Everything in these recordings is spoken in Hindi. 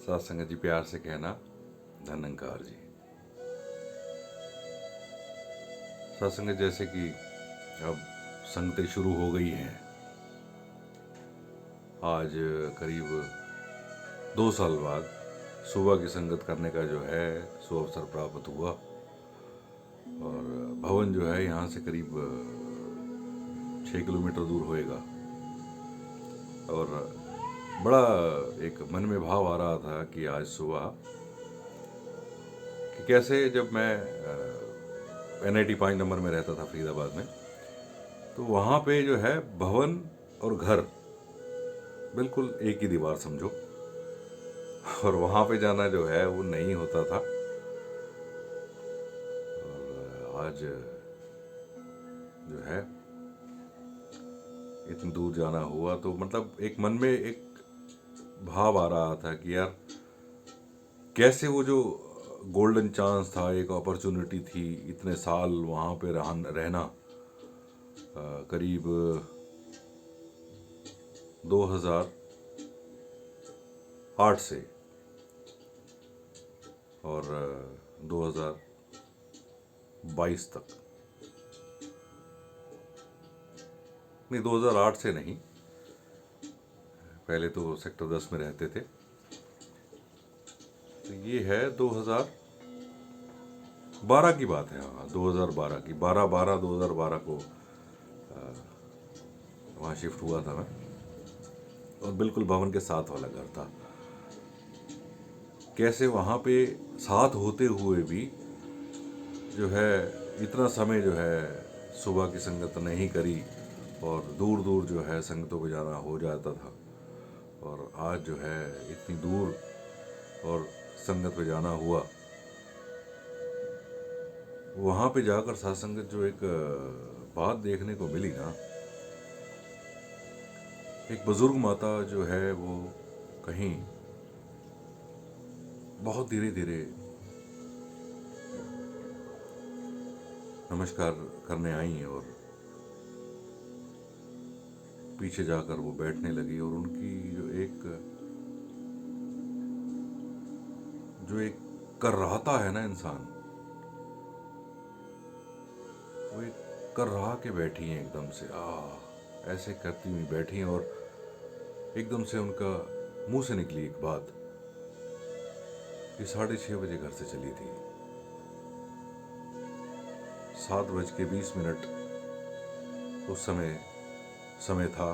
साथ संगत जी, प्यार से कहना धनंकार जी। साथ संगत, जैसे कि अब संगतें शुरू हो गई हैं। आज करीब 2 साल बाद सुबह की संगत करने का जो है सो अवसर प्राप्त हुआ। और भवन जो है यहाँ से करीब 6 किलोमीटर दूर होएगा। और बड़ा एक मन में भाव आ रहा था कि आज सुबह कि कैसे, जब मैं NIT 5 नंबर में रहता था फरीदाबाद में, तो वहाँ पे जो है भवन और घर बिल्कुल एक ही दीवार समझो। और वहाँ पे जाना जो है वो नहीं होता था। और आज जो है इतनी दूर जाना हुआ, तो मतलब एक मन में एक भाव आ रहा था कि यार कैसे वो जो गोल्डन चांस था, एक अपॉर्चुनिटी थी, इतने साल वहाँ पे रहना, करीब 2008 से और 2022 तक, नहीं 2008 से नहीं, पहले तो सेक्टर 10 में रहते थे। तो ये है 2012 की बात है। हाँ, 2012 की 2012 को वहाँ शिफ्ट हुआ था मैं। और बिल्कुल भवन के साथ वाला घर था। कैसे वहाँ पे साथ होते हुए भी जो है इतना समय जो है सुबह की संगत नहीं करी, और दूर दूर जो है संगतों को जाना हो जाता था। और आज जो है इतनी दूर और संगत पे जाना हुआ, वहाँ पे जाकर साथ संगत जो एक बात देखने को मिली ना, एक बुजुर्ग माता जो है वो कहीं बहुत धीरे धीरे नमस्कार करने आई और पीछे जाकर वो बैठने लगी। और उनकी जो एक कर्राहता है ना इंसान, वो एक कर्राह के बैठी हैं एकदम से, ऐसे करती हुई बैठी हैं। और एकदम से उनका मुंह से निकली एक बात कि 6:30 बजे घर से चली थी। 7:20 उस समय था।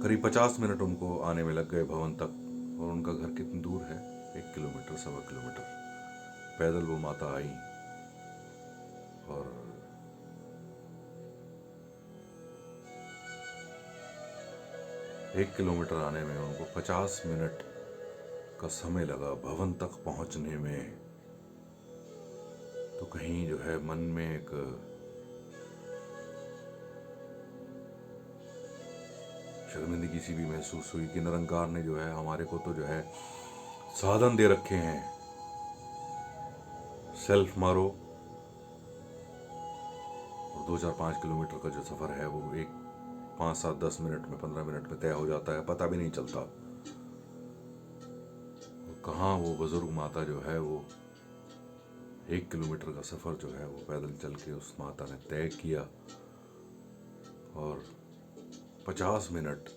करीब 50 मिनट उनको आने में लग गए भवन तक। और उनका घर कितनी दूर है? 1 किलोमीटर, 1.25 किलोमीटर पैदल वो माता आई। और 1 किलोमीटर आने में उनको 50 मिनट का समय लगा भवन तक पहुंचने में। तो कहीं जो है मन में एक शर्मिंदगी सी भी महसूस हुई कि निरंकार ने जो है हमारे को तो जो है साधन दे रखे हैं, सेल्फ मारो और 2, 4, 5 किलोमीटर का जो सफर है वो 5, 7, 10 मिनट में, 15 मिनट में तय हो जाता है, पता भी नहीं चलता। कहाँ वो बुजुर्ग माता जो है वो 1 किलोमीटर का सफर जो है वो पैदल चल के उस माता ने तय किया। और 50 मिनट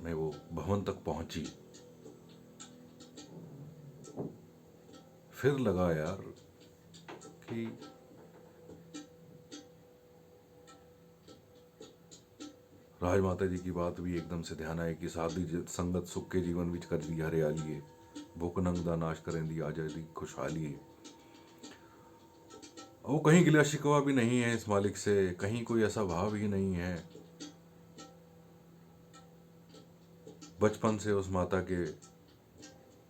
में वो भवन तक पहुंची। फिर लगा यार कि राजमाता जी की बात भी एकदम से ध्यान आए कि साधी संगत सुख के जीवन विच कर दी हरियाली, भुख नंग दा नाश करें दी आजादी खुशहाली। वो कहीं गिला शिकवा भी नहीं है इस मालिक से, कहीं कोई ऐसा भाव ही नहीं है। बचपन से उस माता के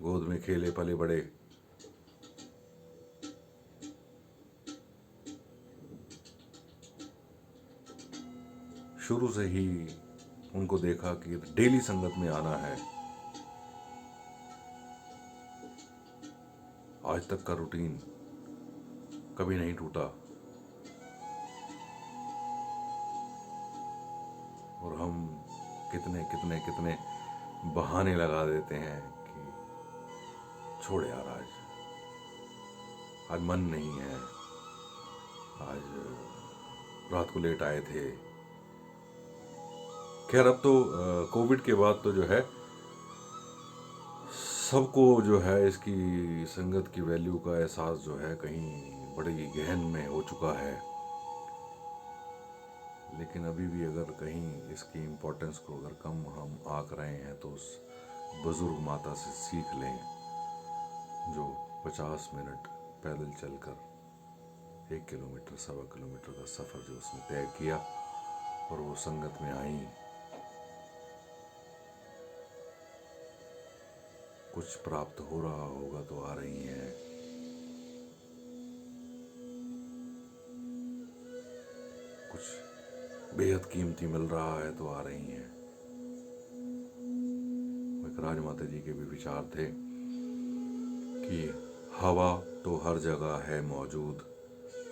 गोद में खेले पले बड़े। शुरू से ही उनको देखा कि डेली संगत में आना है। आज तक का रूटीन कभी नहीं टूटा। और हम कितने कितने कितने बहाने लगा देते हैं कि छोड़ यार, आज मन नहीं है, आज रात को लेट आए थे। खैर अब तो कोविड के बाद तो जो है सबको जो है इसकी संगत की वैल्यू का एहसास जो है कहीं बड़ी गहन में हो चुका है। लेकिन अभी भी अगर कहीं इसकी इम्पोर्टेंस को अगर कम हम आंक रहे हैं तो उस बुजुर्ग माता से सीख लें जो 50 मिनट पैदल चलकर 1 किलोमीटर 1.25 किलोमीटर का सफ़र जो उसने तय किया और वो संगत में आई। कुछ प्राप्त हो रहा होगा तो आ रही हैं, कुछ बेहद कीमती मिल रहा है तो आ रही हैं। एक राजमाता जी के भी विचार थे कि हवा तो हर जगह है मौजूद,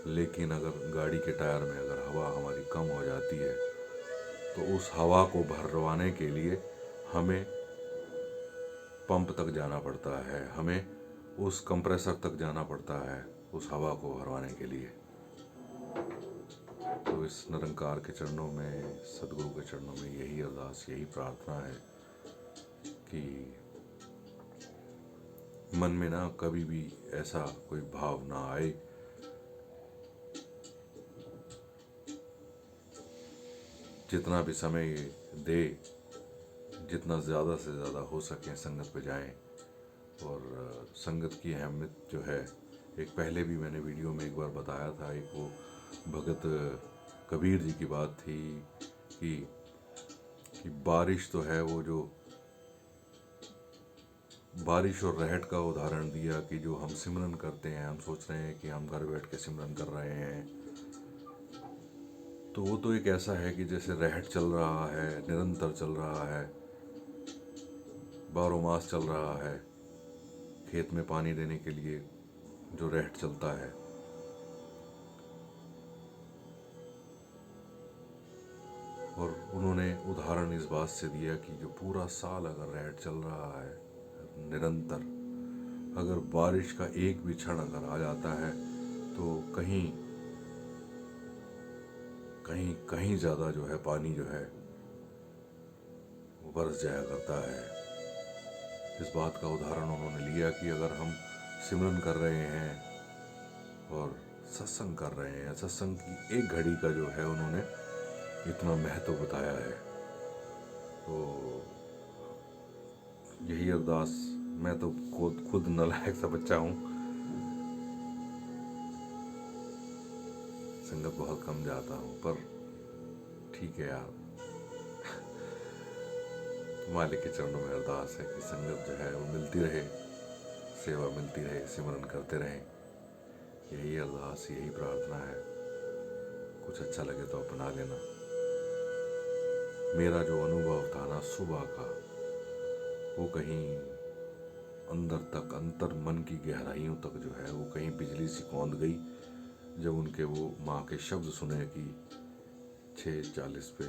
लेकिन अगर गाड़ी के टायर में अगर हवा हमारी कम हो जाती है तो उस हवा को भरवाने के लिए हमें पंप तक जाना पड़ता है, हमें उस कंप्रेसर तक जाना पड़ता है उस हवा को भरवाने के लिए। तो इस निरंकार के चरणों में, सदगुरु के चरणों में यही अरदास, यही प्रार्थना है कि मन में ना कभी भी ऐसा कोई भाव ना आए जितना भी समय दे, जितना ज़्यादा से ज़्यादा हो सके संगत पे जाएं। और संगत की अहमियत जो है, एक पहले भी मैंने वीडियो में एक बार बताया था, एक वो भगत कबीर जी की बात थी कि बारिश तो है, वो जो बारिश और रहट का उदाहरण दिया कि जो हम सिमरन करते हैं, हम सोच रहे हैं कि हम घर बैठ के सिमरन कर रहे हैं, तो वो तो एक ऐसा है कि जैसे रहट चल रहा है, निरंतर चल रहा है, 12 मास चल रहा है। खेत में पानी देने के लिए जो रहट चलता है, और उन्होंने उदाहरण इस बात से दिया कि जो पूरा साल अगर रहट चल रहा है निरंतर, अगर बारिश का एक भी क्षण अगर आ जाता है तो कहीं कहीं कहीं ज़्यादा जो है पानी जो है वो बरस जाया करता है। इस बात का उदाहरण उन्होंने लिया कि अगर हम सिमरन कर रहे हैं और सत्संग कर रहे हैं, सत्संग की एक घड़ी का जो है उन्होंने इतना महत्व बताया है। तो यही अरदास, मैं तो खुद नालायक सा बच्चा हूँ, संगत बहुत कम जाता हूँ, पर ठीक है यार, मालिक के चरणों में अरदास है कि संगत जो है वो मिलती रहे, सेवा मिलती रहे, सिमरन करते रहें। यही अरदास, यही प्रार्थना है। कुछ अच्छा लगे तो अपना लेना। मेरा जो अनुभव था ना सुबह का, वो कहीं अंदर तक, अंतर मन की गहराइयों तक जो है वो कहीं बिजली सी कौंध गई जब उनके वो माँ के शब्द सुने कि 6:40 पे